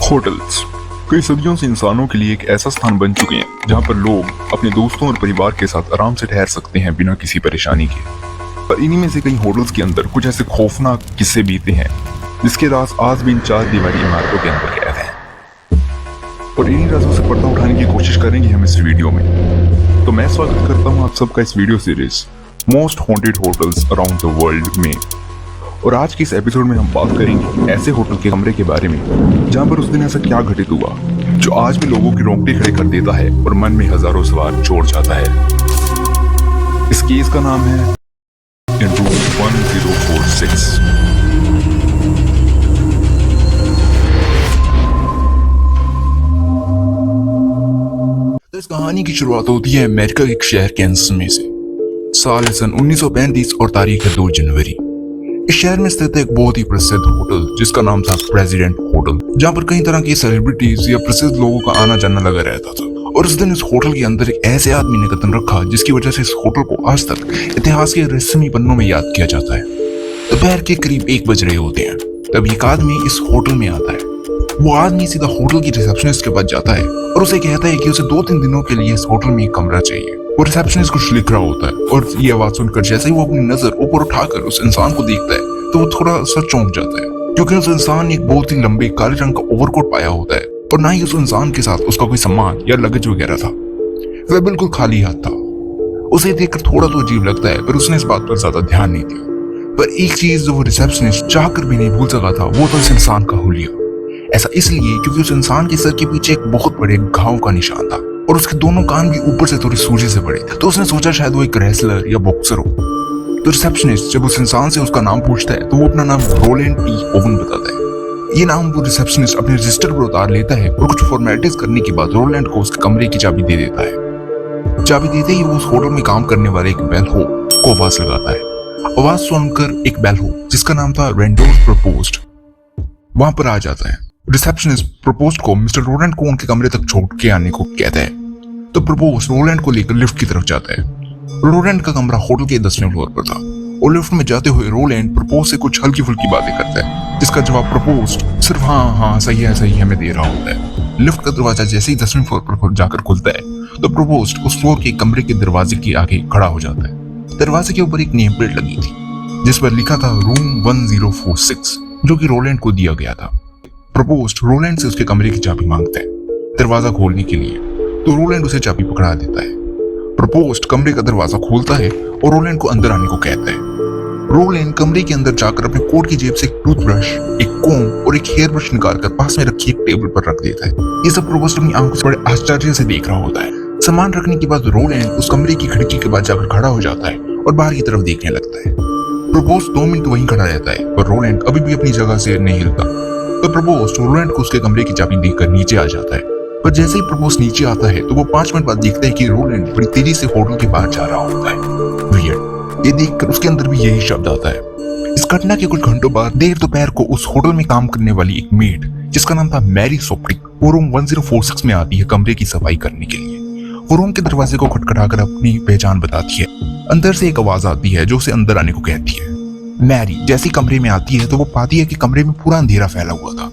Hotels कई सदियों से इंसानों के लिए एक ऐसा स्थान बन चुके हैं जहां पर लोग अपने दोस्तों और परिवार के साथ आराम से ठहर सकते हैं बिना किसी परेशानी के। पर इन्हीं में से कई होटल्स के अंदर कुछ ऐसे खौफनाक किस्से बीते हैं जिसके राज आज भी इन चार दीवारी इमारतों के अंदर कैद हैं, और इन्हीं राजों से पर्दा उठाने की कोशिश करेंगे हम इस वीडियो में। तो मैं स्वागत करता हूँ आप सबका इस video series most haunted hotels around the world में। और आज के इस एपिसोड में हम बात करेंगे ऐसे होटल के कमरे के बारे में जहां पर उस दिन ऐसा क्या घटित हुआ जो आज भी लोगों के रोंगटे खड़े कर देता है और मन में हजारों सवाल छोड़ जाता है। इस केस का नाम है इन रूम 1046। तो इस कहानी की शुरुआत होती है अमेरिका के एक शहर कैंसस में से। साल है सन 1935 और तारीख है 2 जनवरी। इस शहर में स्थित एक बहुत ही प्रसिद्ध होटल जिसका नाम था प्रेसिडेंट होटल, जहां पर कई तरह की सेलिब्रिटीज या प्रसिद्ध लोगों का आना जाना लगा रहता था। और उस दिन इस होटल के अंदर एक ऐसे आदमी ने कदम रखा जिसकी वजह से इस होटल को आज तक इतिहास के रहस्यमयी पन्नों में याद किया जाता है। दोपहर के करीब 1 बज रहे होते हैं तब एक आदमी इस होटल में आता है। वो आदमी सीधा होटल की रिसेप्शनिस्ट के पास जाता है और उसे कहता है कि उसे 2-3 दिनों के लिए इस होटल में एक कमरा चाहिए। वो रिसेप्शनिस्ट कुछ लिख रहा होता है और ये आवाज सुनकर जैसे ही वो अपनी नजर ऊपर उठाकर उस इंसान को देखता है तो वो थोड़ा सा चौंक जाता है, क्योंकि उस इंसान ने एक बहुत ही लंबे काले रंग का ओवरकोट पाया होता है और ना ही उस इंसान के साथ उसका कोई सामान या लगेज वगैरह था। वह बिल्कुल खाली हाथ था। उसे देखकर थोड़ा तो अजीब लगता है पर उसने इस बात पर ज्यादा ध्यान नहीं दिया। पर एक चीज जो वो रिसेप्शनिस्ट चाहकर भी नहीं भूल सका था वो था इस इंसान का हुलिया। ऐसा इसलिए क्योंकि उस इंसान के सर के पीछे एक बहुत बड़े घाव का निशान था और उसके दोनों कान भी ऊपर से थोड़ी सूजे से बड़े थे। तो उसने सोचा शायद वो एक रेसलर या बॉक्सर हो। तो रिसेप्शनिस्ट जब उस इंसान से उसका नाम पूछता है तो वो अपना नाम रोलैंड टी ओवन बताता है। ये नाम वो रिसेप्शनिस्ट अपने रजिस्टर पर उतार लेता है और कुछ फॉर्मेलिटीज करने के बाद रोलैंड को उसके कमरे की चाबी दे देता है। चाबी देते ही वो उस होटल में काम करने वाले एक बेल हो को आवाज लगाता है। आवाज सुनकर एक बेल हो जिसका नाम था रेंडोल्फ प्रपोस्ट वहां पर आ जाता है। रिसेप्शनिस्ट प्रपोस्ट को मिस्टर रोलैंड को उनके कमरे तक छोड़ के आने को कहता है। तो प्रपोस्ट रोलैंड को लेकर लिफ्ट की तरफ जाता है। रोलैंड का कमरा होटल के 10वें फ्लोर पर था और लिफ्ट में जाते हुए रोलैंड प्रपोज से कुछ हल्की फुल्की बातें करता है जिसका जवाब प्रपोज सिर्फ हाँ सही है मैं दे रहा होता है। लिफ्ट का दरवाजा जैसे ही 10वें फ्लोर पर जाकर खुलता है तो प्रपोज उस फ्लोर के कमरे के दरवाजे के आगे खड़ा हो जाता है। दरवाजे के ऊपर एक नेम प्लेट लगी थी जिस पर लिखा था रूम 1046 जो कि रोलैंड को दिया गया था। प्रपोज रोलैंड से उसके कमरे की चाबी मांगता है दरवाजा खोलने के लिए, तो रोलैंड उसे चाबी पकड़ा देता है। प्रपोस्ट कमरे का दरवाजा खोलता है और रोलैंड को अंदर आने को कहता है। रोलैंड कमरे के अंदर जाकर अपने कोट की जेब से एक टूथब्रश, एक कोम और एक हेयर ब्रश निकाल कर पास में रखी एक टेबल पर रख देता है। ये सब प्रपोस्ट अपनी आंखों से बड़े आश्चर्य से देख रहा होता है। सामान रखने के बाद रोलैंड उस कमरे की खिड़की के बाद जाकर खड़ा हो जाता है और बाहर की तरफ देखने लगता है। प्रपोस्ट 2 मिनट वहीं खड़ा रहता है पर रोलैंड अभी भी अपनी जगह से नहीं हिलता। तो प्रपोस्ट रोलैंड को उसके कमरे की चाबी देकर नीचे आ जाता है। पर जैसे ही प्रपोज नीचे आता है तो वो 5 मिनट बाद देखता है कि रोलैंड बड़ी तेजी से होटल के बाहर जा रहा होता है। वियर्ड। ये देखकर उसके अंदर भी यही शब्द आता है। इस घटना के कुछ घंटों बाद देर दोपहर को उस होटल में काम करने वाली एक मेड जिसका नाम था मैरी सोप्टिक वो रूम 1046 में आती है कमरे की सफाई करने के लिए। वो रूम के दरवाजे को खटखटाकर अपनी पहचान बताती है। अंदर से एक आवाज आती है जो उसे अंदर आने को कहती है। मैरी जैसी कमरे में आती है तो वो पाती है कि कमरे में पूरा अंधेरा फैला हुआ था।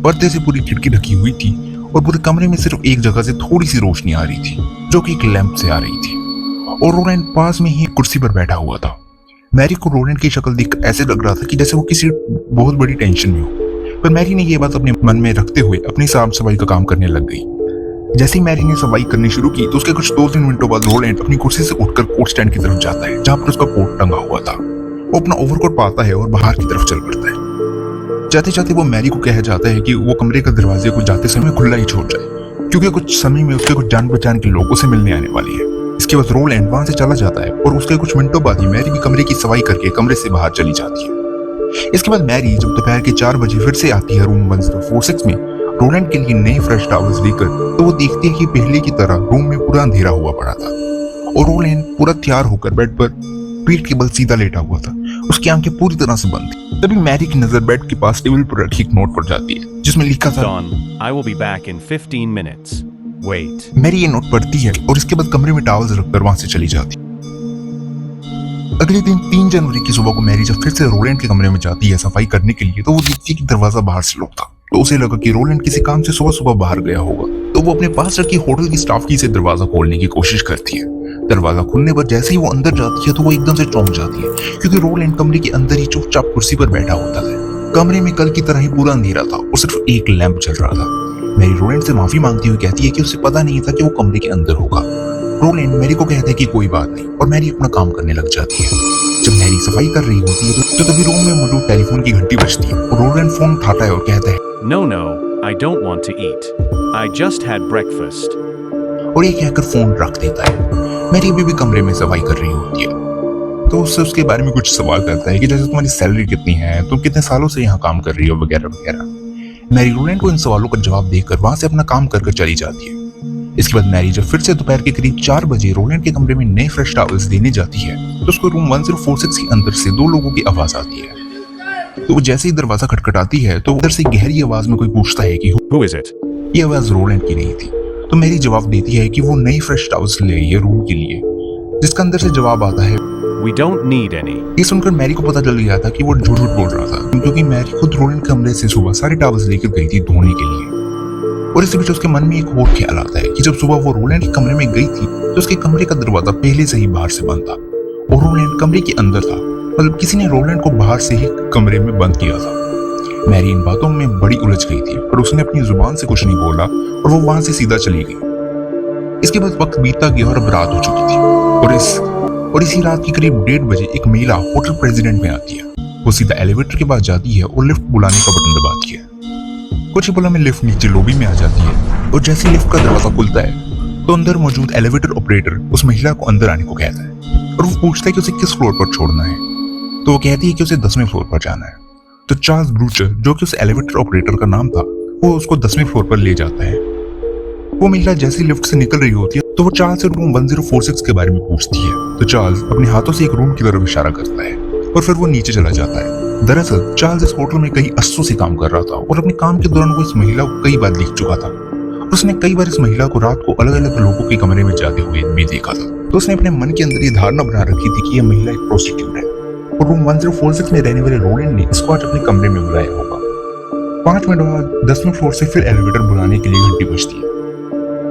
पर्दे से पूरी खिड़की ढकी हुई थी और पूरे कमरे में सिर्फ एक जगह से थोड़ी सी रोशनी आ रही थी जो कि एक लैंप से आ रही थी और रोलैंड पास में ही कुर्सी पर बैठा हुआ था। मैरी को रोलैंड की शक्ल देखकर ऐसे लग रहा था कि जैसे वो किसी बहुत बड़ी टेंशन में हो। पर मैरी ने ये बात अपने मन में रखते हुए अपनी साफ सफाई का काम करने लग गई। जैसे ही मैरी ने सफाई करनी शुरू की तो उसके कुछ 2-3 मिनटों बाद रोलैंड अपनी कुर्सी से उठकर कोट स्टैंड की तरफ जाता है जहां पर उसका कोट टंगा हुआ था। वो अपना ओवरकोट पाता है और बाहर की तरफ चल पड़ता है। जाते जाते वो मैरी को कह जाता है कि वो कमरे का दरवाजे को जाते समय खुला ही छोड़ जाए क्योंकि कुछ समय में उसके कुछ जान पहचान के लोगों से मिलने आने वाली है। इसके बाद रोलैंड वहां से चला जाता है और उसके कुछ मिनटों बाद ही मैरी भी कमरे की सफाई करके कमरे से बाहर चली जाती है। इसके बाद मैरी जब दोपहर के 4 बजे फिर से आती है रूम 1046 में रोलैंड के लिए नए फ्रेश टॉवल्स लेकर, तो वो देखती है कि पहले की तरह रूम में पूरा अंधेरा हुआ पड़ा था और रोलैंड पूरा तैयार होकर बेड पर पीठ के बल सीधा लेटा हुआ था। उसकी आंखें पूरी तरह से बंद थी। तभी मैरी की नजर बेड के पास टेबल पर रखी एक नोट पर जाती है जिसमें लिखा था Dawn, I will be back in 15 minutes. Wait. Mary ये नोट पढ़ती है और इसके बाद कमरे में टॉवल्स रखकर वहां से चली जाती। अगले दिन 3 जनवरी की सुबह को मैरी जब फिर से रोलैंड के कमरे में जाती है सफाई करने के लिए तो वो देखती है कि दरवाजा बाहर से लॉक था तो उसे लगा कि रोलैंड किसी काम से सुबह सुबह बाहर गया होगा। तो वो अपने पास रखी होटल की स्टाफ की से दरवाजा खोलने की कोशिश करती है। दरवाजा खुलने पर जैसे ही वो अंदर जाती है तो वो एकदम से चौंक जाती है, क्योंकि रोलैंड कमरे के अंदर ही चुपचाप कुर्सी पर बैठा होता है। कमरे में कल की तरह ही पूरा अंधेरा था और सिर्फ एक लैंप जल रहा था। मैरी रोलैंड से माफी मांगती हुई कहती है कि उसे पता नहीं था कि वो कमरे के अंदर होगा। रोलैंड मैरी को कहता है कि कोई बात नहीं, और मैरी अपना काम करने लग जाती है। जब मैरी सफाई कर रही होती है तो तभी रूम में मौजूद टेलीफोन की घंटी बजती है और रोलैंड फोन उठाता है और कहता है, No, no, I don't want to eat. I just had breakfast. और ये कहकर फोन रख देता है। मैरी अभी भी कमरे में सफाई कर रही होती है तो उससे उसके बारे में कुछ सवाल करता है कि जैसे तुम्हारी सैलरी कितनी है, तुम कितने सालों से यहाँ काम कर रही हो, वगैरह वगैरह। मैरी रोलैंड को इन सवालों का जवाब देकर वहां से अपना काम कर चली जाती है। इसके बाद मैरी जब फिर से दोपहर के करीब 4 बजे रोलैंड के कमरे में नए फ्रेश टॉवल्स देने जाती है तो उसको रूम 1046 के अंदर से 2 लोगों की आवाज आती है। तो वो जैसे ही दरवाजा खटखटाती है तो उधर से गहरी आवाज में कोई पूछता है कि Who is it? ये आवाज रोलैंड की नहीं थी। तो मैरी जवाब देती है कि वो नई फ्रेश टॉवल्स ले आई है रूम के लिए, जिसका अंदर से जवाब आता है, We don't need any. ये सुनकर मैरी को पता चल गया था कि वो झूठ बोल रहा था, क्योंकि मैरी खुद रोलैंड कमरे से सुबह सारे टॉवल्स लेकर गई थी धोने के लिए। और इसी बीच उसके मन में एक और ख्याल आता है कि जब सुबह वो रोलैंड के कमरे में गई थी तो उसके कमरे का दरवाजा पहले से ही बाहर से बंद था और रोलैंड कमरे के अंदर था, मतलब किसी ने रोलैंड को बाहर से ही कमरे में बंद किया था। मैरी इन बातों में बड़ी उलझ गई थी, पर उसने अपनी जुबान से कुछ नहीं बोला और वो वहां से सीधा चली गई। इसके बाद वक्त बीतता गया और अब रात हो चुकी थी और इसी रात की करीब 1:30 बजे एक महिला होटल प्रेसिडेंट में आती है। वो सीधा एलिवेटर के पास जाती है और लिफ्ट बुलाने का बटन दबाती है। कुछ ही पलों में लिफ्ट नीचे लॉबी में आ जाती है और जैसे ही लिफ्ट का दरवाजा खुलता है तो अंदर मौजूद एलिवेटर ऑपरेटर उस महिला को अंदर आने को कहता है और वो पूछता है कि उसे किस फ्लोर पर छोड़ना है। तो वो कहती है कि उसे 10वें फ्लोर पर जाना है। तो चार्ल्स ब्रूचर, जो कि उस एलिवेटर ऑपरेटर का नाम था, वो उसको 10वें फ्लोर पर ले जाता है। वो महिला जैसे ही लिफ्ट से निकल रही होती है तो वो चार्ल्स से रूम 1046 के बारे में पूछती है। तो चार्ल्स अपने हाथों से एक रूम की तरफ इशारा करता है और फिर वो नीचे चला जाता है। दरअसल चार्ल्स इस होटल में कई अरसों से काम कर रहा था और अपने काम के दौरान वो इस महिला को कई बार देख चुका था। उसने कई बार इस महिला को रात को अलग अलग लोगों के कमरे में जाते हुए भी देखा था। तो उसने अपने मन के अंदर ये धारणा बना रखी थी कि यह महिला एक प्रोस्टिट्यूट है और रूम 1046 में रहने वाले रोलैंड ने इसको आज अपने कमरे में बुलाया होगा। 5 मिनट बाद 10वें फ्लोर से फिर एलिवेटर बुलाने के लिए घंटी बजती है।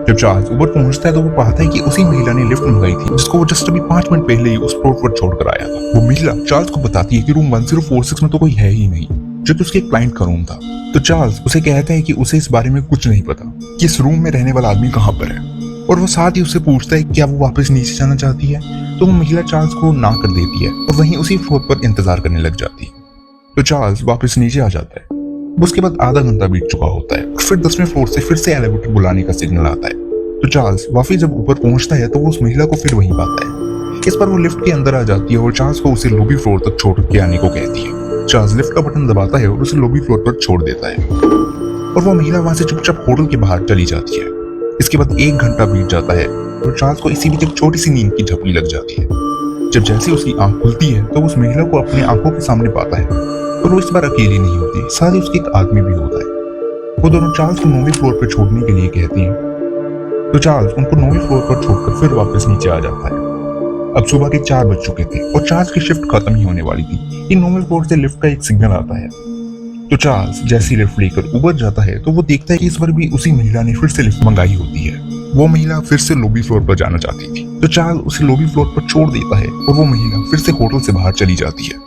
जब चार्ल्स ऊपर पहुंचता है तो वो पाता है कि उसी महिला ने लिफ्ट मंगाई थी जिसको वो जस्ट अभी 5 मिनट पहले ही उस फ्लोर पर छोड़कर आया था। वो महिला चार्ल्स को बताती है कि रूम 1046 में तो कोई है ही नहीं, जो कि उसके क्लाइंट का रूम था। तो चार्ल्स उसे कहता है कि उसे इस बारे में कुछ नहीं पता कि इस रूम में रहने वाला आदमी कहाँ पर है, और वो साथ ही उससे पूछता है कि क्या वो वापस नीचे जाना चाहती है। तो वो महिला चार्ल्स को ना कर देती है और वहीं उसी फ्लोर पर इंतजार करने लग जाती है। तो चार्ल्स वापस नीचे आ जाता है। उसके बाद आधा घंटा बीत चुका होता है और फिर 10वें फ्लोर से फिर से एलिवेटर बुलाने का सिग्नल आता है। तो चार्ल्स वापस जब ऊपर पहुंचता है तो वो उस महिला को फिर वहीं पाता है। इस पर वो लिफ्ट के अंदर आ जाती है और चार्ल्स को उसे लॉबी फ्लोर तक छोड़ के आने को कहती है। चार्ल्स लिफ्ट का बटन दबाता है और उसे लॉबी फ्लोर पर छोड़ देता है और वो महिला वहां से चुपचाप होटल के बाहर चली जाती है। इसके बाद 1 घंटा बीत जाता है और चार्ल्स को इसी बीच एक छोटी सी नींद की झपकी लग जाती है। जब जैसे उसकी आंख खुलती है तो उस महिला को अपनी आंखों के सामने पाता है और वो इस बार अकेली नहीं होती, साथ ही उसके एक आदमी भी होता है। वो दोनों चार्ल्स को 9वें फ्लोर पर छोड़ने के लिए कहती हैं। तो चार्ल्स उनको 9वें फ्लोर पर छोड़कर फिर वापस नीचे आ जाता है। अब सुबह के 4 बज चुके थे और चार्ल्स की शिफ्ट खत्म ही होने वाली थी कि 9वें फ्लोर से लिफ्ट का एक सिग्नल आता है। तो चार्ल्स जैसी लिफ्ट लेकर ऊपर जाता है तो वो देखता है कि इस बार भी उसी महिला ने फिर से लिफ्ट मंगाई होती है। वो महिला फिर से लॉबी फ्लोर पर जाना चाहती थी। तो चार्ल्स उसे लॉबी फ्लोर पर छोड़ देता है और वो महिला फिर से होटल से बाहर चली जाती है।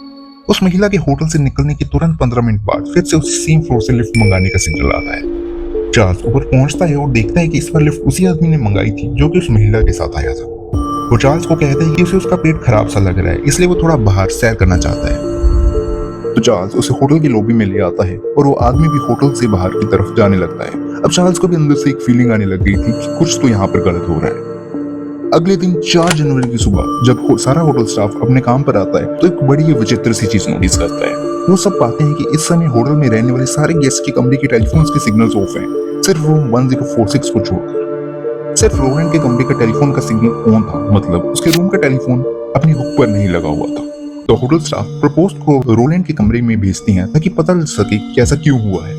उस महिला के होटल से निकलने के तुरंत 15 मिनट बाद फिर से उसी सेम फ्लोर से लिफ्ट मंगाने का सिग्नल आता है। चार्ल्स ऊपर पहुंचता है और देखता है कि इस बार लिफ्ट उसी आदमी ने मंगाई थी जो कि उस महिला के साथ आया था। वो चार्ल्स को कहता है कि उसे उसका पेट खराब सा लग रहा है, इसलिए वो थोड़ा बाहर सैर करना चाहता है। तो चार्ल्स उसे होटल की लॉबी में ले आता है और वो आदमी भी होटल से बाहर की तरफ जाने लगता है। अब चार्ल्स को भी अंदर से एक फीलिंग आने लग गई थी कि कुछ तो यहाँ पर गलत हो रहा है। अगले दिन 4 जनवरी की सुबह जब सारा होटल स्टाफ अपने काम पर आता है तो एक बड़ी ही विचित्र सी चीज नोटिस करता है। वो सब पाते हैं कि इस समय होटल में रहने वाले सारे गेस्ट के कमरे के टेलीफोन के सिग्नल्स ऑफ हैं, सिर्फ रूम 1046 को छोड़कर। सिर्फ रोलैंड के कमरे का टेलीफोन का सिग्नल ऑन था, मतलब उसके रूम का टेलीफोन अपनी हुक पर नहीं लगा हुआ था। तो होटल स्टाफ प्रपोज को रोलैंड के कमरे में भेजती हैं ताकि पता चल सके कि ऐसा क्यों हुआ है।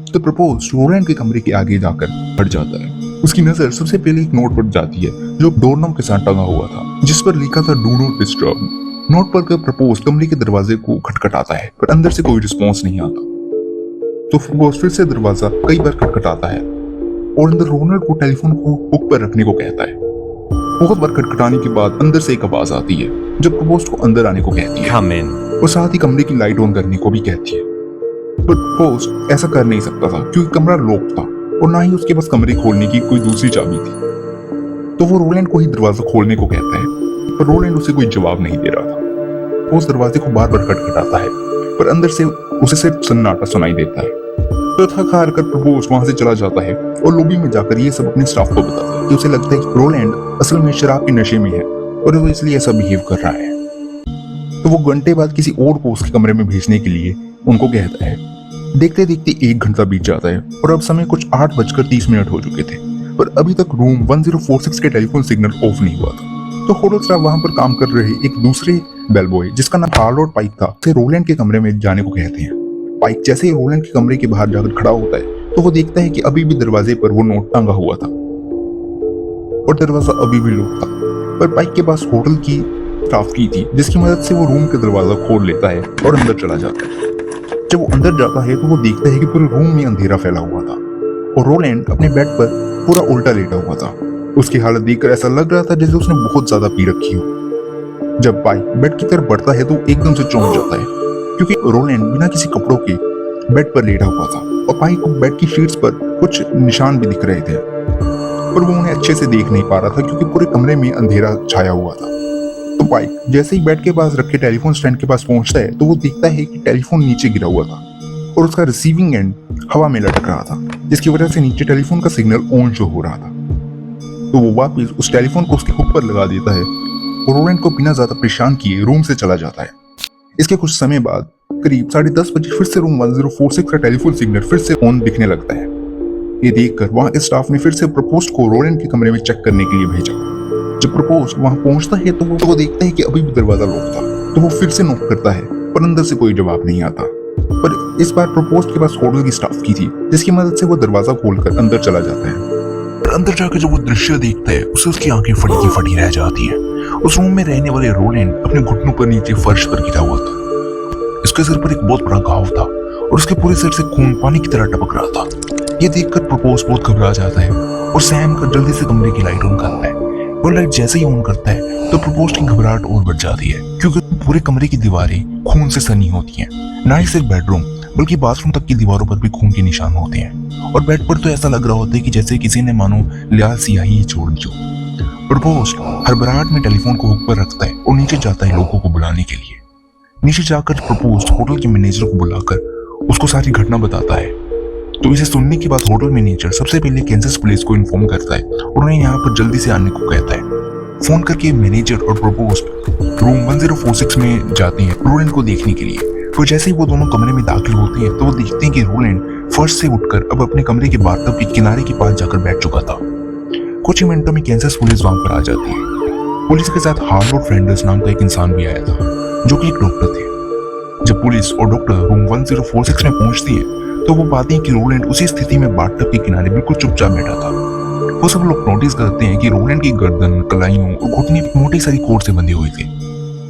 तो प्रपोज रोलैंड के कमरे के आगे जाकर हट जाता है। उसकी नजर सबसे पहले एक नोट पर जाती है जो डोरनॉब के साथ टंगा हुआ था, जिस पर लिखा था डू नॉट डिस्टर्ब। नोट पर प्रपोज कमरे के दरवाजे को खटखटाता है पर अंदर से कोई रिस्पॉन्स नहीं आता। तो बॉस फिर से दरवाजा कई बार खटखटाता है और अंदर रोनाल्ड को टेलीफोन को हुक पर रखने को कहता है। बहुत बार खटखटाने के बाद अंदर से एक आवाज आती है जो प्रपोज को अंदर आने को कहती है Come in. और साथ ही कमरे की लाइट ऑन करने को भी कहती है। पर प्रपोज ऐसा कर नहीं सकता था क्योंकि कमरा लॉक था और ना ही उसके पास कमरे खोलने की कोई दूसरी चाबी थी। तो वो रोलैंड को ही दरवाजा खोलने को कहता है, पर रोलैंड उसे कोई जवाब नहीं दे रहा था। वो उस दरवाजे को बार बार खटखटाता है पर अंदर से उसे सिर्फ सन्नाटा सुनाई देता है। तो थक हार कर प्रपोज वहां से चला जाता है और लॉबी में जाकर ये सब अपने स्टाफ को बताता है कि उसे लगता है कि रोलैंड असल में शराब के नशे में है और वो इसलिए ऐसा बिहेव कर रहा है। तो वो घंटे बाद किसी और को उसके कमरे में भेजने के लिए उनको कहता है। देखते देखते 1 घंटा बीत जाता है और अब समय कुछ 8:30 हो चुके थे, पर अभी तक रूम 1046 के टेलीफोन सिग्नल ऑफ नहीं हुआ था। तो होटल स्टाफ वहां पर काम कर रहे एक दूसरे बेलबॉय जिसका नाम हार्लोड पाइक था, उसे रोलैंड के कमरे में जाने को कहते हैं। पाइक जैसे ही रोलैंड के कमरे के बाहर जाकर खड़ा होता है तो वो देखता है कि अभी भी दरवाजे पर वो नोट टांगा हुआ था और दरवाजा अभी भी लॉक था। पर पाइक के पास होटल की स्टाफ की थी जिसकी मदद से वो रूम का दरवाजा खोल लेता है और अंदर चला जाता है। जब वो अंदर जाता है तो वो देखता है कि पूरे रूम में अंधेरा फैला हुआ था और रोलैंड अपने बेड पर पूरा उल्टा लेटा हुआ था। उसकी हालत देखकर ऐसा लग रहा था जैसे उसने बहुत ज्यादा पी रखी हो। जब पाइक बेड की तरफ बढ़ता है तो एकदम से चौंक जाता है क्योंकि रोलैंड बिना किसी कपड़ों के बेड पर लेटा हुआ था और पाइक को बेड की शीट्स पर कुछ निशान भी दिख रहे थे, पर वो उन्हें अच्छे से देख नहीं पा रहा था क्योंकि पूरे कमरे में अंधेरा छाया हुआ था। तो पाइक जैसे ही बेड के पास रखे टेलीफोन स्टैंड के पास पहुंचता है तो वो देखता है कि टेलीफोन नीचे गिरा हुआ था और उसका रिसीविंग एंड हवा में लटक रहा था, जिसकी वजह से नीचे टेलीफोन का सिग्नल ऑन शो हो रहा था। तो वो वापस उस टेलीफोन को उसके हुक पर लगा देता है और रोलैंड को बिना ज्यादा परेशान किए रूम से चला जाता है। इसके कुछ समय बाद करीब 10:30 बजे फिर से रूम 1046 का टेलीफोन सिग्नल फिर से ऑन दिखने लगता है। ये देखकर वहां के स्टाफ ने फिर से प्रपोज को रोलैंड के कमरे में चेक करने के लिए भेजा। जब प्रपोज वहां पहुंचता है तो वो देखता है कि अभी भी दरवाजा लॉक था। तो वो फिर से नॉक करता है पर अंदर से कोई जवाब नहीं आता। पर इस बार प्रपोज के पास होटल की स्टाफ की थी जिसकी मदद से वो दरवाजा खोलकर अंदर चला जाता है। पर अंदर जाकर जब वो दृश्य देखता है उसे उसकी आंखें फटी की फटी रह जाती है। उस रूम में रहने वाले रोलैंड अपने घुटनों पर नीचे फर्श पर गिरा हुआ था। इसके सिर पर एक बहुत बड़ा घाव था और उसके पूरे सिर से खून पानी की तरह टपक रहा था। ये देखकर प्रपोज बहुत घबरा जाता है और सैम का जल्दी से कमरे की लाइट ऑन करता है। वो लाइट जैसे ही ऑन करता है तो प्रपोज की घबराहट और बढ़ जाती है क्योंकि पूरे कमरे की दीवारें खून से सनी होती हैं। ना ही सिर्फ बेडरूम बल्कि बाथरूम तक की दीवारों पर भी खून के निशान होते हैं और बेड पर तो ऐसा लग रहा होता है कि जैसे किसी ने मानो लाल स्याही ही छोड़ दी हो। प्रपोज हड़बड़ाहट में टेलीफोन को हुक पर रखता है और नीचे जाता है लोगों को बुलाने के लिए। नीचे जाकर प्रपोज होटल के मैनेजर को बुलाकर उसको सारी घटना बताता है। तो इसे सुनने के बाद होटल मैनेजर सबसे पहले कैंसस पुलिस को इन्फॉर्म करता है और उन्हें यहाँ पर जल्दी से आने को कहता है। फोन करके मैनेजर और प्रपोज रूम 1046 में जाते हैं रोलैंड को देखने के लिए। तो जैसे ही वो दोनों कमरे में दाखिल होते हैं तो वो देखते हैं कि रोलैंड फर्श से उठकर अब अपने कमरे के बाथटब के किनारे के पास जाकर बैठ चुका था। कुछ ही मिनटों में कैंसस पुलिस वहां पर आ जाती है। पुलिस के साथ हार्लोड फ्रेंडर्स नाम का एक इंसान भी आया था जो कि एक डॉक्टर थे। जब पुलिस और डॉक्टर रूम 1046 में पहुंचती है तो वो पाते हैं कि रोलैंड उसी स्थिति में बाथटब के किनारे बिल्कुल चुपचाप बैठा था। वो सब लोग नोटिस करते हैं कि रोलैंड की गर्दन, कलाइयों और घुटने मोटी सारी कोट से बंधे हुए थे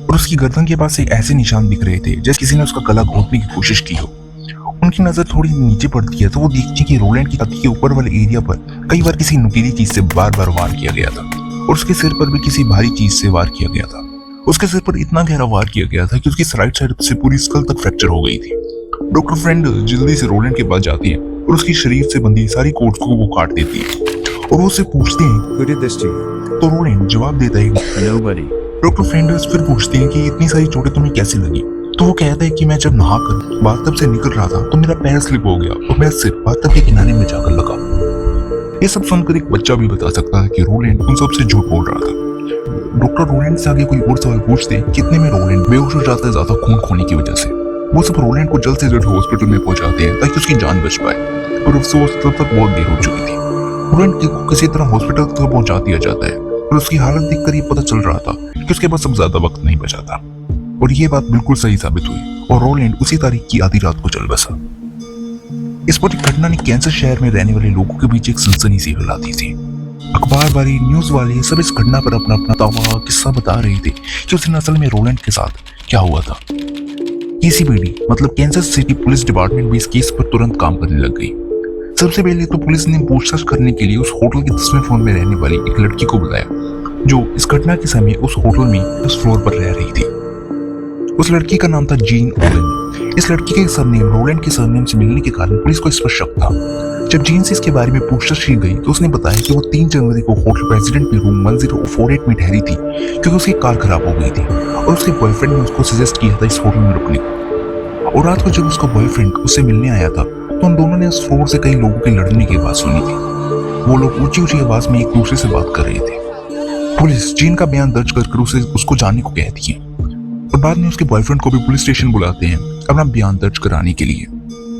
और उसकी गर्दन के पास एक ऐसे निशान दिख रहे थे जैसे किसी ने उसका गला घोटने की कोशिश की हो। उनकी नजर थोड़ी नीचे पड़ती है तो वो देखती है कि रोलैंड की छाती के ऊपर वाले एरिया पर कई बार किसी नुकीली चीज से बार बार वार किया गया था और उसके सिर पर भी किसी भारी चीज से वार किया गया था। उसके सिर पर इतना गहरा वार किया गया था कि उसकी राइट साइड से पूरी स्कल तक फ्रैक्चर हो गई थी। डॉक्टर फ्रेंड जल्दी से रोलैंड के पास जाती है और उसकी शरीर से बंधी सारी कोट्स को वो काट देती है और वो उससे पूछते हैं Who did this to you? तो रोलैंड जवाब देता है Nobody. डॉक्टर फ्रेंडर्स फिर पूछते हैं कि इतनी सारी चोटें तुम्हें कैसी लगी। तो वो कहता है कि मैं जब नहाकर बाथटब से निकल रहा था तो मेरा पैर स्लिप हो गया और मेरा सिर बाथटब के किनारे में जाकर लगा। ये सब सुनकर एक बच्चा भी बता सकता है कि रोलैंड उन सबसे झूठ बोल रहा था। डॉक्टर रोलैंड से आगे कोई और सवाल पूछते कितने में रोलैंड बेहोश हो जाता है ज्यादा खून खोने की वजह से। वो सब रोलैंड को जल्द से जल्द हॉस्पिटल में पहुंचाते हैं ताकि उसकी जान बच पाए, पर अफसोस तब तक बहुत देर हो चुकी थी। रोलैंड को किसी तरह हॉस्पिटल तक पहुंचा दिया जाता है और उसकी हालत देखकर ये पता चल रहा था कि उसके पास अब ज्यादा वक्त नहीं बचा था और ये बात बिल्कुल सही साबित हुई और रोलैंड उसी तारीख की आधी रात को चल बसा। इस पूरी घटना ने कैंसस शहर में रहने वाले लोगों के बीच एक सनसनी सी फैला दी थी। अखबार वाले, न्यूज वाले सब इस घटना पर अपना अपना दावा किस्सा बता रहे थे कि उस दिन असल में रोलैंड के साथ क्या हुआ था। केसीबीडी मतलब कैंसस सिटी पुलिस डिपार्टमेंट भी इस केस पर तुरंत काम करने लग गई। सबसे पहले तो पुलिस ने पूछताछ करने के लिए उस होटल के 10वें फ्लोर में रहने वाली एक लड़की को बुलाया, जो इस घटना के समय उस होटल में उस फ्लोर पर रह रही थी। उस लड़की का नाम था जीन ओवेन। इस लड़की के सरनेम रोलैंड के सरनेम से मिलने के कारण पुलिस को इस पर शक था। जब जीन से इसके बारे में पूछताछ की गई तो उसने बताया कि वो 3 जनवरी को होटल प्रेसिडेंट में रूम 1048 में ठहरी थी, क्योंकि उसकी कार खराब हो गई थी और उसके बॉयफ्रेंड ने उसको सजेस्ट किया था इस होटल में रुकने को। और रात को जब उसका बॉयफ्रेंड उससे मिलने आया था तो उन दोनों ने उस फ्लोर से कई लोगों के लड़ने की आवाज सुनी थी। वो लोग ऊंची ऊंची आवाज में एक दूसरे से बात कर रहे थे। पुलिस जीन का बयान दर्ज कर उसको जाने को कहती है और बाद में उसके बॉयफ्रेंड को भी पुलिस स्टेशन बुलाते हैं अपना बयान दर्ज कराने के लिए।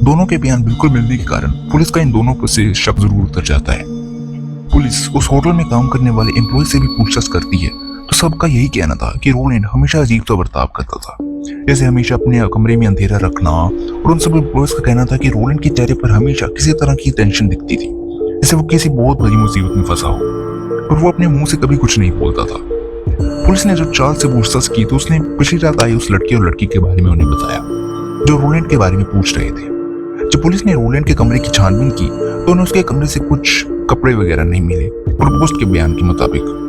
दोनों के बयान बिल्कुल मिलने के कारण पुलिस का इन दोनों पर से शक जरूर उतर जाता है। पुलिस उस होटल में काम करने वाले एम्प्लॉय से भी पूछताछ करती है तो सबका यही कहना था कि रोलैंड हमेशा अजीब सा बर्ताव करता था, जैसे हमेशा अपने कमरे में अंधेरा रखना, और उन सब एम्प्लॉयज का कहना था कि रोलैंड के चेहरे पर हमेशा किसी तरह की टेंशन दिखती थी, जैसे वो किसी बहुत बड़ी मुसीबत में फंसा हो, पर वो अपने मुंह से कभी कुछ नहीं बोलता था। पुलिस ने जब चार्ल्स से पूछताछ की तो उसने पिछली रात आई उस लड़की और लड़की के बारे में उन्हें बताया जो रोलैंड के बारे में पूछ रहे थे। जब पुलिस ने रोलैंड के कमरे की छानबीन की तो उन्हें उसके कमरे से कुछ कपड़े वगैरह नहीं मिले प्रोपोस्ट के बयान के मुताबिक।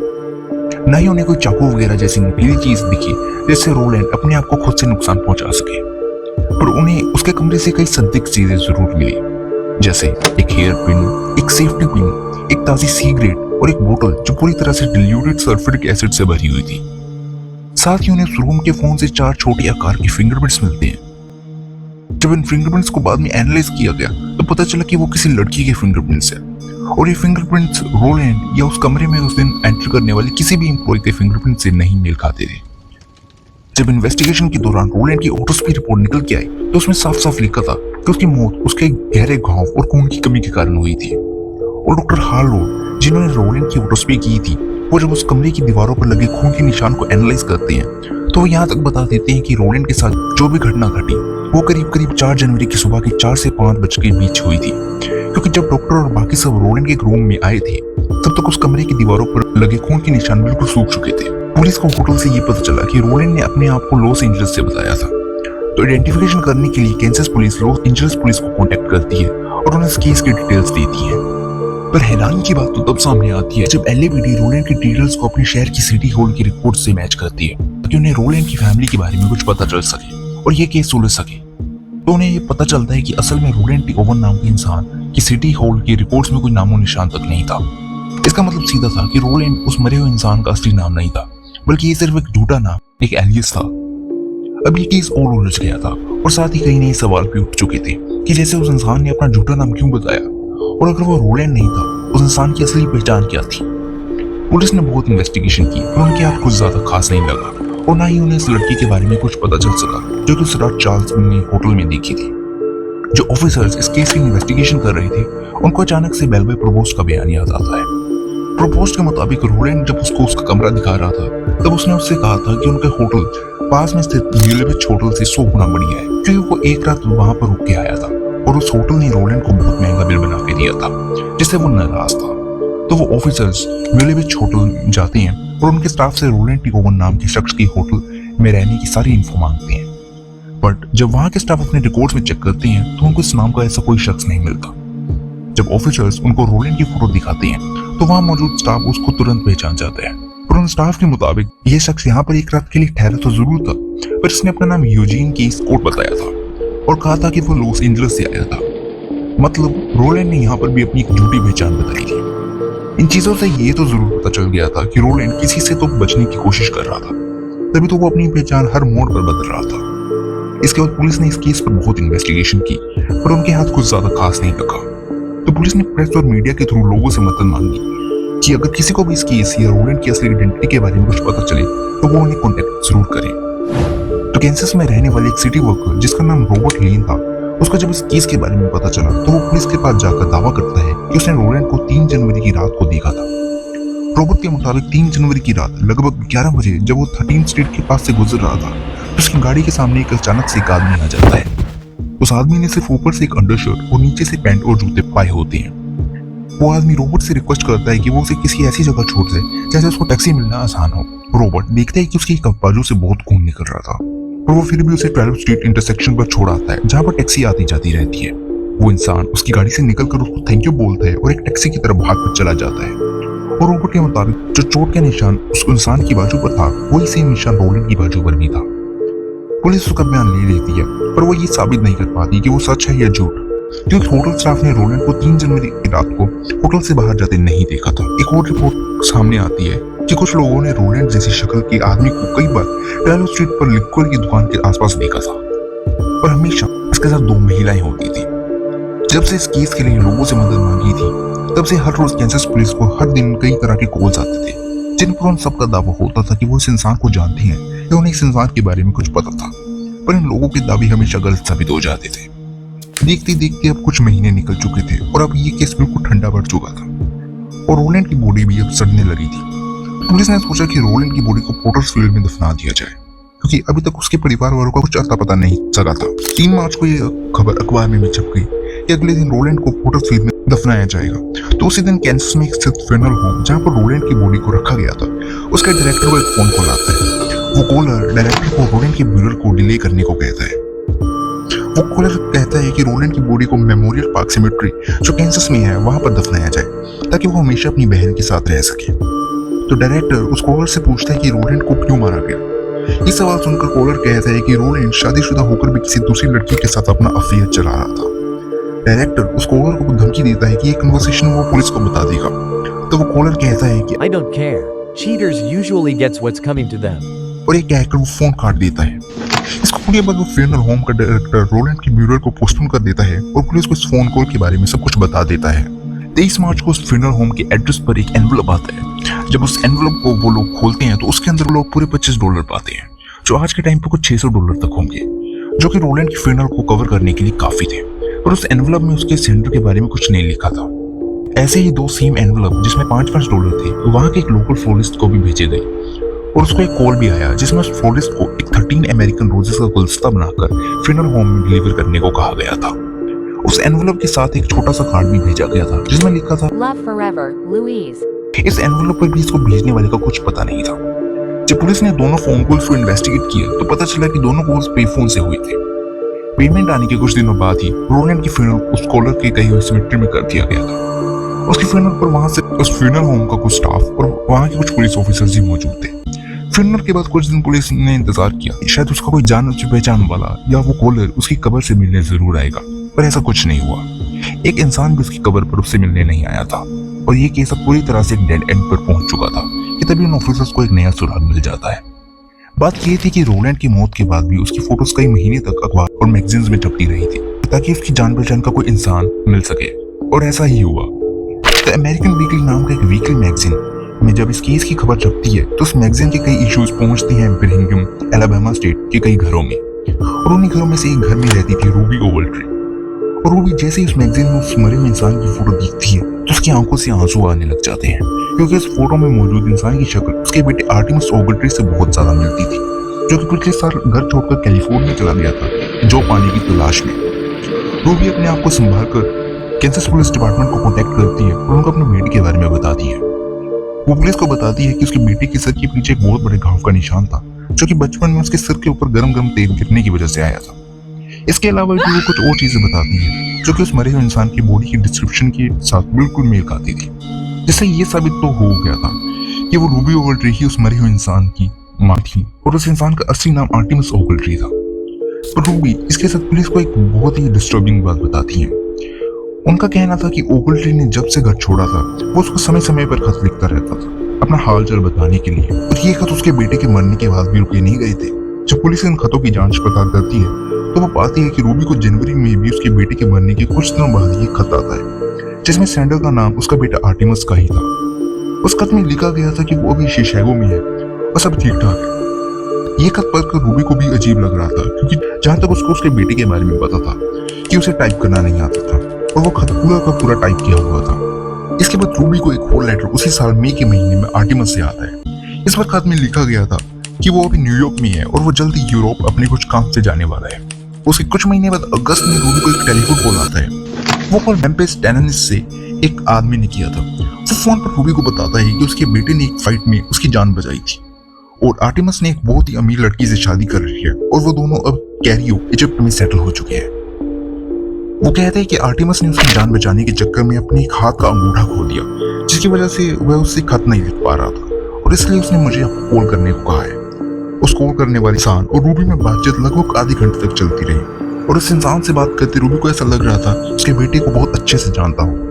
न ही उन्हें कोई चाकू वगैरह जैसी नुकीली चीज दिखी जिससे रोलैंड अपने आप को खुद से नुकसान पहुंचा सके, पर उन्हें उसके कमरे से कई संदिग्ध चीजें जरूर मिली, जैसे एक हेयर पिन, एक सेफ्टी पिन, एक ताजी सिगरेट और एक बोतल जो पूरी तरह से डिल्यूटेड सल्फ्यूरिक एसिड से भरी हुई थी। साथ ही उन्हें उस रूम के फोन से 4 छोटे आकार के फिंगरप्रिंट्स मिलते हैं। जब इन फिंगरप्रिंट्स को बाद में एनालाइज किया गया तो पता चला कि वो किसी लड़की के फिंगरप्रिंट्स हैं और ये फिंगरप्रिंट्स रोलैंड या उस कमरे में उस दिन एंटर करने वाले किसी भी एम्प्लॉय के फिंगरप्रिंट से नहीं मेल खाते थे। जब इन्वेस्टिगेशन के दौरान रोलैंड की ऑटोप्सी रिपोर्ट निकल के आई तो उसमें साफ साफ लिखा था कि उसकी मौत उसके गहरे घाव और खून की कमी के कारण हुई थी। और डॉक्टर हार्लोड जिन्होंने रोलैंड की ऑटोप्सी की थी वो जब उस कमरे की दीवारों पर लगे खून के निशान को एनालाइज करते हैं तो वो यहाँ तक बता देते हैं कि रोलैंड के साथ जो भी घटना घटी वो करीब 4 जनवरी की सुबह के 4 से 5 बजे के बीच हुई थी, क्योंकि जब डॉक्टर और बाकी सब रोलैंड के रूम में आए थे तब तक उस कमरे की दीवारों पर लगे खून के निशान बिल्कुल सूख चुके थे। पुलिस को होटल से ये पता चला कि रोलैंड ने अपने आप को लॉस एंजल्स से बताया था, तो आइडेंटिफिकेशन करने के लिए Kansas police Los Angeles police को कांटेक्ट करती है और उन्हें इस केस की डिटेल्स देती है। पर हैरानी की बात तो तब सामने आती है जब एलएबीडी रोलैंड की डिटेल्स को अपने शहर की सिटी हॉल की रिपोर्ट से मैच करती है ताकि उन्हें रोलैंड की फैमिली के बारे में कुछ पता चल सके और ये केस सुलझ सके। तो उन्हें ये पता चलता है कि असल में रोलैंड टी ओवन नाम के इंसान की सिटी हॉल की रिपोर्ट्स में कोई नामो निशान तक नहीं था। इसका मतलब सीधा था कि रोलैंड उस मरे हुए इंसान का असली नाम नहीं था, बल्कि ये सिर्फ एक झूठा नाम, एक एलियस था। अब ये केस और उलझ गया था और साथ ही कई नए सवाल भी उठ चुके थे कि जैसे उस इंसान ने अपना झूठा नाम क्यों बताया, और अगर वो रोलैंड नहीं था उस इंसान की असली पहचान क्या थी। पुलिस ने बहुत इन्वेस्टिगेशन की पर उनके हाथ कुछ ज्यादा खास नहीं लगा और ना ही उन्हें इस लड़की के बारे में कुछ पता चल सका जो कि उस रात चार्ल्स ने होटल में देखी थी। जो ऑफिसर्स इस केस की इन्वेस्टिगेशन कर रहे थे उनको अचानक से बेलवे प्रोपोस्ट का बयान याद आता है। प्रोपोस्ट के मुताबिक रोलैंड जब उसको उसका कमरा दिखा रहा था तब उसने उससे कहा था कि उनका होटल पास में स्थित न्यूलेविच होटल से 100 गुना बढ़िया है, क्योंकि वो एक रात वहां पर रुक के आया था और उस होटल ने रोलैंड को बहुत महंगा बिल बना के दिया था जिससे वो नाराज था। तो वो ऑफिसर्स न्यूलेविच होटल जाते हैं और उनके स्टाफ से रोलैंड टी ओवन नाम के शख्स की होटल में रहने की सारी इन्फो मांगते हैं। बट जब वहां के स्टाफ अपने रिकॉर्ड्स में चेक करते हैं तो उनको इस नाम का ऐसा कोई शख्स नहीं मिलता। जब ऑफिसर्स उनको रोलैंड की फोटो दिखाते हैं तो वहां मौजूद स्टाफ उसको तुरंत पहचान जाता है। पर उन स्टाफ के मुताबिक यह शख्स यहाँ पर एक रात के लिए ठहरा तो जरूर था, पर इसने अपना नाम यूजीन केस कोड बताया था और कहा था कि वो लॉस एंजल्स से आया था। मतलब रोलैंड ने यहाँ पर भी अपनी एक झूठी पहचान बताई थी। इन चीजों से ये तो जरूर पता चल गया था कि रोलैंड किसी से तो बचने की कोशिश कर रहा था, तभी तो वो अपनी पहचान हर मोड़ पर बदल रहा था। इसके बाद पुलिस ने इस केस पर बहुत इन्वेस्टिगेशन की पर उनके हाथ कुछ ज्यादा खास नहीं लगा। तो पुलिस ने प्रेस और मीडिया के थ्रू लोगों से मदद मांगी कि अगर किसी को भी इस केस या रोलैंड की असली आइडेंटिटी के बारे में कुछ पता चले तो वो उन्हें कॉन्टेक्ट जरूर करें। तो कैंसस में रहने वाले एक सिटी वर्कर जिसका नाम रॉबर्ट लेन था, उसका जब इस केस के बारे में पता चला तो वो पुलिस के पास जाकर दावा करता है कि उसने रोलैंड को 3 जनवरी की रात को देखा था। रॉबर्ट के मुताबिक 3 जनवरी की रात लगभग 11 बजे जब वो 13 स्ट्रीट के पास से गुजर रहा था तो उसकी गाड़ी के सामने एक अचानक से एक आदमी आ जाता है। उस आदमी ने सिर्फ ऊपर से एक अंडरशर्ट और नीचे से पैंट और जूते पाए होते हैं। वो आदमी रॉबर्ट से रिक्वेस्ट करता है कि वो उसे किसी ऐसी जगह छोड़ दे जैसे उसको टैक्सी मिलना आसान हो। रॉबर्ट देखता है कि उसकी बाजू से बहुत खून निकल रहा था। पर वो फिर भी उसे 12 स्ट्रीट इंटरसेक्शन पर छोड़ आता है, जहाँ पर टैक्सी आती जाती रहती है। वो इंसान उसकी गाड़ी से निकलकर उसको थैंक यू बोलता है और एक टैक्सी की तरफ भागकर चला जाता है। और रोबोट के मुताबिक जो चोट का निशान उस इंसान की बाजू पर था, वही सेम निशान रोलैंड की बाजू पर भी था। पुलिस उसका बयान ले लेती है, पर वो ये साबित नहीं कर पाती कि वो सच है या झूठ, क्योंकि होटल स्टाफ ने रोलैंड को 3 जनवरी की रात को होटल से बाहर जाते नहीं देखा था। एक और रिपोर्ट सामने आती है कि कुछ लोगों ने रोलैंड जैसी शक्ल के आदमी को कई बार 12 स्ट्रीट पर लिक्वर की दुकान के आसपास देखा था, पर हमेशा इसके साथ 2 महिलाएं होती थी। जब से इस केस के लिए लोगों से मदद मांगी थी, तब से हर रोज कैंसस पुलिस को हर दिन कई तरह के कॉल्स आते थे, जिन पर उन सबका दावा होता था कि वो इस इंसान को जानते हैं या उन्हें इस इंसान के बारे में कुछ पता था, पर इन लोगों के दावे हमेशा गलत साबित हो जाते थे। देखते देखते अब कुछ महीने निकल चुके थे और अब ये केस बिल्कुल ठंडा पड़ चुका था और रोलैंड की बॉडी भी अब सड़ने लगी थी। पुलिस ने सोचा कि रोलैंड की बॉडी को पोर्टर्सफील्ड में दफना दिया जाए, क्योंकि अभी तक उसके परिवार वालों का कुछ अता पता नहीं चला था। 3 मार्च को यह खबर अखबार में भी छप गई कि अगले दिन रोलैंड को पोर्टर्सफील्ड में दफनाया जाएगा। तो उसी दिन कैंसस में एक स्थित फ्यूनरल होम, जहां पर रोलैंड की बॉडी को रखा गया था, उसका डायरेक्टर को एक फोन कॉल आता है। वो कॉलर डायरेक्टर को रोलैंड के ब्यूरल को डिले करने को कहता है। वो कॉलर कहता है कि रोलैंड की बॉडी को मेमोरियल पार्क सिमेट्री जो कैंसस में है वहां पर दफनाया जाए, ताकि वो हमेशा अपनी बहन के साथ रह सके। तो डायरेक्टर उस कॉलर से पूछता है कि रोलैंड को क्यों मारा गया। ये सवाल सुनकर कॉलर कहता है कि रोलैंड शादीशुदा होकर भी किसी दूसरी लड़की के साथ अपना अफेयर चला रहा था। डायरेक्टर उस कॉलर को धमकी देता है कि ये कन्वर्सेशन वो पुलिस को बता देगा। तो वो कॉलर कहता है कि I don't care. Cheaters usually gets what's coming to them. और ये कहकर वो फोन काट देता है। इस कॉल के बाद वो फ्यूनरल होम का डायरेक्टर रोलैंड की ब्यूरल को पोस्टपोन कर देता है और पुलिस को इस फोन कॉल के बारे में सब कुछ बता देता है। 23 मार्च को उस फ्यूनरल होम के एड्रेस पर एक एनवलप आता है। जब उस एनवलप को वो लोग खोलते हैं तो उसके अंदर वो लोग पूरे $25 पाते हैं, जो आज के टाइम पे कुछ $600 तक होंगे, जो कि रोलैंड की फ्यूनरल को कवर करने के लिए काफी थे। पर उस एनवलप में उसके सेंडर के बारे में कुछ नहीं लिखा था। ऐसे ही 2 सेम एनवलप जिसमें $5 थे, वहां के एक लोकल फ्लोरिस्ट को भी भेजे गए और उसको एक कॉल भी आया जिसमें उस फ्लोरिस्ट को एक 13 अमेरिकन रोजेस का गुलदस्ता बनाकर फ्यूनरल होम में डिलीवर करने को कहा गया था। उस एनवलप के साथ एक छोटा सा कार्ड भी भेजा गया था जिसमें लिखा था Love forever, Louise. इस एनवलप पर भी इसको भेजने वाले का कुछ पता नहीं था। जब पुलिस ने दोनों फोन कॉल्स को इन्वेस्टिगेट किया तो पता चला कि दोनों कॉल्स पे फोन से हुए थे। पेमेंट आने के कुछ दिनों बाद ही रोलैंड की फ्यूनरल उस कॉलर के कही हुई सिमेट्री में कर दिया गया था। उसकी फ्यूनरल पर वहां से उस फ्यूनरल होम का कुछ स्टाफ और वहां के कुछ पुलिस ऑफिसर्स भी मौजूद थे। फ्यूनरल के बाद कुछ दिन पुलिस ने इंतजार किया, शायद उसका कोई जान पहचान वाला या वो कॉलर उसकी कब्र से मिलने जरूर आएगा, पर ऐसा कुछ नहीं हुआ। एक इंसान भी उसकी कब्र पर उससे मिलने नहीं आया था और ये केस अब पूरी तरह से एक डेड एंड पर पहुंच चुका था कि तभी उन ऑफिसर्स को एक नया सुराग मिल जाता है। बात ये थी कि रोलैंड की मौत के बाद भी उसकी फोटोज कई महीने तक अखबार और मैगजीन्स में छपती रही थी ताकि उसकी जान पहचान का कोई इंसान मिल सके, और ऐसा ही हुआ। द अमेरिकन वीकली नाम का एक वीकली मैगजीन में जब इस केस की खबर छपती है तो उस मैगजीन के कई इश्यूज पहुंचते हैं बर्मिंघम, एलाबामा स्टेट के कई घरों में, और उन्हीं घरों में से एक घर में रहती थी रूबी ओवल्ट्री। और रूबी जैसे ही उस मैगजीन में उस मरे हुए इंसान की फोटो दिखती है तो उसकी आंखों से आंसू आने लग जाते हैं, क्योंकि उस फोटो में मौजूद इंसान की शक्ल उसके बेटे आर्टेमिस ओवल्ट्री से बहुत ज्यादा मिलती थी, जो कि पिछले साल घर छोड़कर कैलिफोर्निया चला गया था जो पाने की तलाश में। रूबी अपने आप को संभाल कर कैंसस पुलिस डिपार्टमेंट को कांटेक्ट करती है और उनको अपने बेटे के बारे में बताती है। वो पुलिस को बताती है कि उसके बेटे के सर के पीछे एक बहुत बड़े घाव का निशान था, जो कि बचपन में उसके सर के ऊपर गरम तेल गिरने की वजह से आया था। इसके अलावा भी वो कुछ और चीजें बताती है जो कि उस मरे हुए इंसान की बॉडी की डिस्क्रिप्शन के साथ बिल्कुल मेल खाती थी, जिससे ये साबित तो हो गया था कि वो रूबी ओवल्ट्री ही उस मरे हुए इंसान की मां थी और उस इंसान का असली नाम आर्टेमिस ओवल्ट्री था। पर रूबी इसके साथ पुलिस को एक बहुत ही डिस्टर्बिंग बात बताती है। उनका कहना था कि ओवल्ट्री ने जब से घर छोड़ा था वो उसको समय समय पर खत लिखता रहता था अपना हालचाल बताने के लिए, और ये खत उसके बेटे के मरने के बाद भी रुके नहीं गए थे। जब पुलिस इन खतों की जांच पड़ताल करती है तो वो पाती है कि रूबी को जनवरी में भी उसके बेटे के मरने के कुछ दिनों बाद ये खत आता है जिसमें सैंडल का नाम उसका बेटा आर्टेमिस का ही था। उस खत में लिखा गया था कि वो अभी शिकागो में है और सब ठीक ठाक है। ये खत पढ़कर रूबी को भी अजीब लग रहा था, क्योंकि जहां तक उसको उसके बेटे के बारे में पता था कि उसे टाइप करना नहीं आता था और वो खत पूरा का पूरा टाइप किया हुआ था। इसके बाद रूबी को एक और लेटर उसी साल मई के महीने में आर्टेमिस से आता है। इस पर खत में लिखा गया था कि वो अभी न्यूयॉर्क में है और वो जल्द ही यूरोप अपने कुछ काम से जाने वाला है। उसके कुछ महीने बाद अगस्त में रूबी को एक टेलीफोन कॉल आता है। वो कॉल मेम्फिस टेनेसी से एक आदमी ने किया था। वो फोन पर रूबी को बताता है कि उसके बेटे ने एक फाइट में उसकी जान बचाई थी और आर्टेमिस ने एक बहुत ही अमीर लड़की से शादी कर रही है और वो दोनों अब कैरियो इजिप्ट में सेटल हो चुके हैं। वो कहते हैं कि आर्टेमिस ने उसकी जान बचाने के चक्कर में अपने एक हाथ का अंगूठा खो दिया, जिसकी वजह से वह उससे खत नहीं लिख पा रहा था और इसलिए उसने मुझे कॉल करने को कहा है। उस कॉल करने वाले इंसान और रूबी में बातचीत लगभग आधे घंटे तक चलती रही और उस इंसान से बात करते रूबी को ऐसा लग रहा था उसके बेटे को बहुत अच्छे से जानता हो।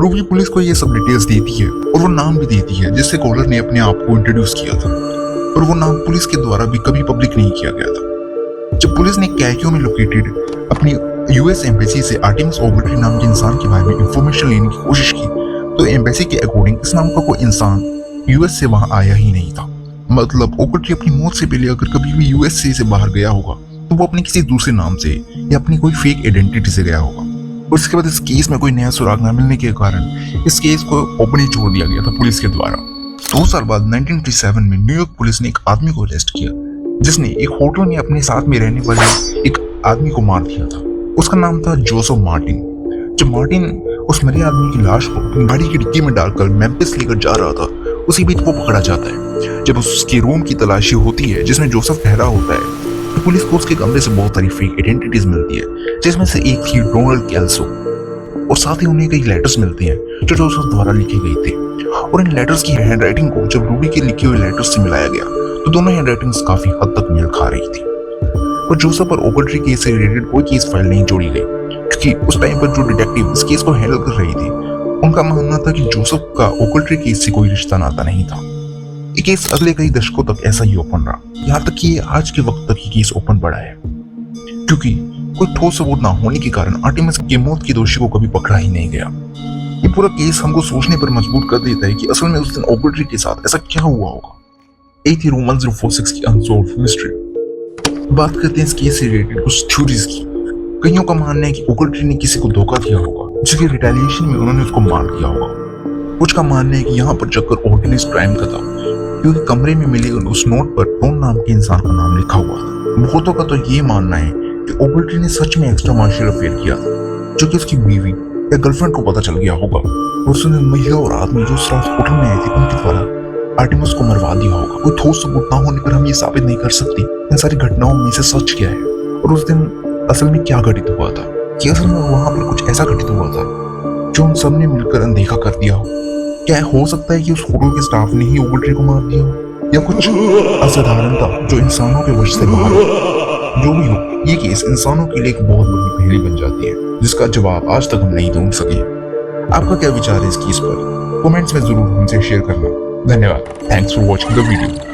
रूबी पुलिस को ये सब डिटेल्स देती है और वो नाम भी देती है जिससे कॉलर ने अपने आप को इंट्रोड्यूस किया था, और वो नाम पुलिस के द्वारा भी कभी पब्लिक नहीं किया गया था। जब पुलिस ने कैकियो में लोकेटेड अपनी यूएस एम्बेसी से आर्टेमिस ओगल्ट्री नाम के इंसान के बारे में इंफॉर्मेशन लेने की कोशिश की तो एम्बेसी के अकॉर्डिंग इस नाम का कोई इंसान यूएस से वहां आया ही नहीं था। मतलब ओगल्ट्री अपनी मौत से पहले अगर कभी भी यूएस से बाहर गया होगा तो वो अपने किसी दूसरे नाम से या अपनी कोई फेक आइडेंटिटी से गया होगा। और इसके बाद इस केस में कोई नया सुराग न मिलने के कारण इस केस को ओपन ही छोड़ दिया गया था पुलिस के द्वारा। 2 साल बाद 1937 में न्यूयॉर्क पुलिस ने एक आदमी को अरेस्ट किया जिसने एक होटल में अपने साथ में रहने वाले एक आदमी को मार दिया था। उसका नाम था जोसेफ मार्टिन। जब मार्टिन उस मरे आदमी की लाश को अपनी गाड़ी की डिक्की में डालकर मेम्फिस लेकर जा रहा था उसी बीच वो पकड़ा जाता है। जब उसके रूम की तलाशी होती है जिसमें जोसेफ ठहरा होता है तो पुलिस को उसके कमरे से बहुत सारी फेक आइडेंटिटीज मिलती है, जिसमें से एक थी डोनाल्ड कैल्सो, और साथ ही उन्हें कई लेटर्स मिलते हैं जो जोसेफ द्वारा लिखे गए थे। और इन लेटर्स की हैंडराइटिंग को जब रूबी के लिखे हुए लेटर्स से मिलाया गया तो दोनों हैंडराइटिंग्स काफी हद तक मेल खा रही थी। और जोसेफ और ओगल्ट्री केस से रिलेटेड कोई केस फाइल नहीं जोड़ी गई क्योंकि उस टाइम पर जो डिटेक्टिव इस केस को हैंडल कर रही थी उनका मानना था कि जोसेफ का ओगल्ट्री केस से कोई रिश्ता नाता नहीं था। ये केस अगले कई दशकों तक ऐसा ही ओपन रहा, यहाँ तक कि ये आज के वक्त तक ये केस ओपन पड़ा है क्योंकि कोई ठोस सबूत ना होने के कारण आर्टेमिस की मौत के दोषी को कभी पकड़ा ही नहीं गया। ये पूरा केस हमको सोचने पर मजबूर कर देता है कि असल में उस दिन ओगल्ट्री के साथ ऐसा क्या हुआ होगा। एक थी रूम 1046 की अनसॉल्व्ड मिस्ट्री। बात करते हैं इस केस से रिलेटेड कुछ थ्योरीज की। कईयों का मानना है कि ओगल्ट्री ने किसी को धोखा दिया होगा जिसके रिटेलिएशन में उन्होंने उसको मार दिया होगा। कुछ का मानना है कि यहाँ पर चक्कर ऑर्गेनाइज्ड क्राइम का था क्योंकि कमरे में मिले उस नोट पर टोन नाम के इंसान का नाम लिखा हुआ था। बहुतों का तो ये मानना है कि ओगल्ट्री ने सच में एक्स्ट्रा मार्शल अफेयर किया था जो कि उसकी बीवी या गर्लफ्रेंड को पता चल गया होगा और उसने महिला और आदमी जो उस रात होटल में आए थे उनके द्वारा आर्टेमिस को मरवा दिया होगा। कोई ठोस सबूत ना होने पर हम ये साबित नहीं कर सकते इन सारी घटनाओं में से सच क्या है और उस दिन असल में क्या घटित हुआ था। कि असल में वहां पर कुछ ऐसा घटित हुआ था जो हम सब ने मिलकर अनदेखा कर दिया हो। क्या हो सकता है कि उस होटल के स्टाफ ने ही ओगल्ट्री को मार दिया हो या कुछ असाधारण था जो इंसानों के वश से बाहर हो। जो भी हो, ये केस इंसानों के लिए एक बहुत बड़ी पहेली बन जाती है जिसका जवाब आज तक हम नहीं ढूंढ सके। आपका क्या विचार है इस केस पर? कमेंट्स में जरूर हमसे शेयर करना। धन्यवाद। Thanks for watching the video.